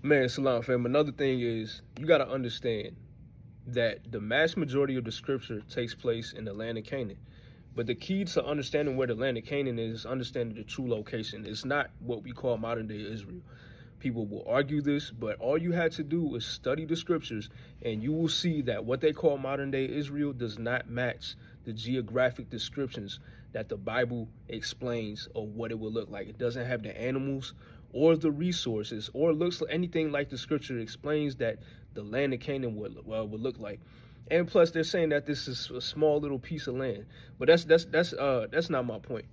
Man, Salam fam, another thing is you got to understand that the mass majority of the scripture takes place in the land of Canaan. But the key to understanding where the land of Canaan is understanding the true location. It's not what we call modern day Israel. People will argue this, but all you had to do is study the scriptures and you will see that what they call modern day Israel does not match the geographic descriptions that the Bible explains of what it will look like. It doesn't have the animals or the resources or looks anything like the scripture explains that the land of Canaan would look like. And plus, they're saying that this is a small little piece of land, but that's not my point.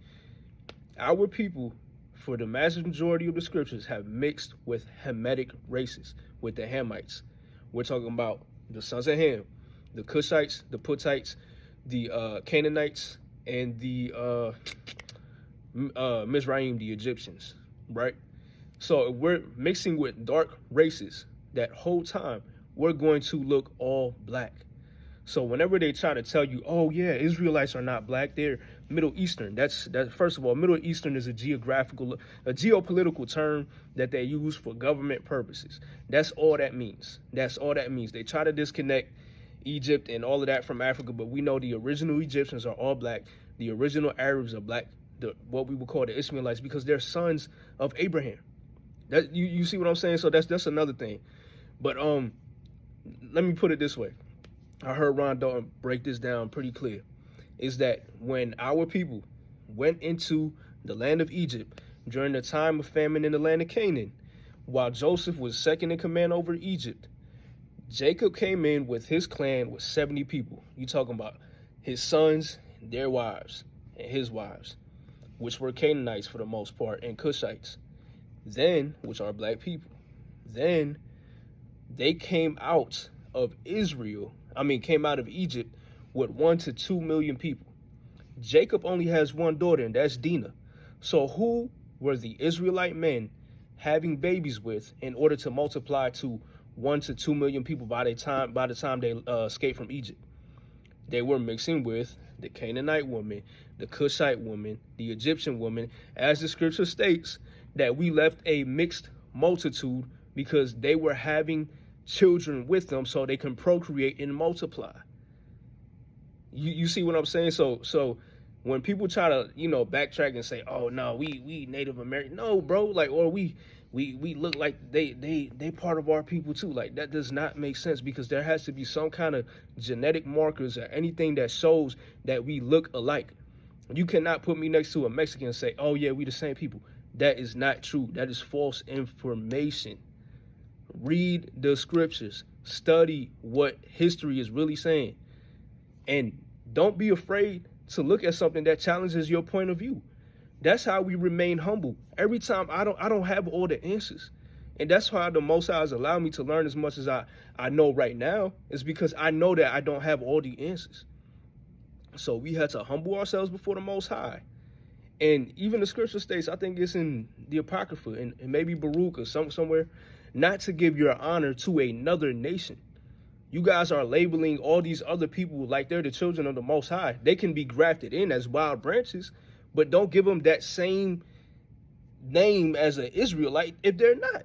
Our people, for the massive majority of the scriptures, have mixed with Hamitic races, with the Hamites. We're talking about the sons of Ham, the Cushites, the Putites, the Canaanites, and the Mizraim, the Egyptians, right? So if we're mixing with dark races, that whole time, we're going to look all black. So whenever they try to tell you, oh yeah, Israelites are not black, they're Middle Eastern. That's first of all, Middle Eastern is a geopolitical term that they use for government purposes. That's all that means. That's all that means. They try to disconnect Egypt and all of that from Africa, but we know the original Egyptians are all black. The original Arabs are black, what we would call the Ishmaelites, because they're sons of Abraham. That you see what I'm saying? So that's another thing. But let me put it this way. I heard Ron Dalton break this down pretty clear, is that when our people went into the land of Egypt during the time of famine in the land of Canaan, while Joseph was second in command over Egypt, Jacob came in with his clan with 70 people. You talking about his sons, their wives, and his wives, which were Canaanites for the most part, and Cushites, then, which are black people. Then they came out of Egypt with 1 to 2 million people. Jacob only has one daughter, and that's Dinah. So who were the Israelite men having babies with in order to multiply to 1 to 2 million people by the time they escaped from Egypt? They were mixing with the Canaanite woman, the Cushite woman, the Egyptian woman, as the scripture states that we left a mixed multitude because they were having children with them so they can procreate and multiply. You see what I'm saying? So when people try to, backtrack and say, oh no, we Native American, no, bro, like, or we look like they part of our people too. Like, that does not make sense, because there has to be some kind of genetic markers or anything that shows that we look alike. You cannot put me next to a Mexican and say, oh yeah, we the same people. That is not true. That is false information. Read the scriptures. Study what history is really saying. And don't be afraid to look at something that challenges your point of view. That's how we remain humble. Every time I don't have all the answers. And that's why the Most High has allowed me to learn as much as I know right now, is because I know that I don't have all the answers. So we had to humble ourselves before the Most High. And even the scripture states, I think it's in the Apocrypha and maybe Baruch or somewhere, not to give your honor to another nation. You guys are labeling all these other people like they're the children of the Most High. They can be grafted in as wild branches, but don't give them that same name as an Israelite if they're not,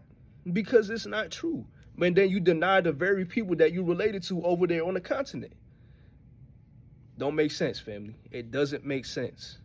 because it's not true. And then you deny the very people that you related to over there on the continent. Don't make sense, family. It doesn't make sense.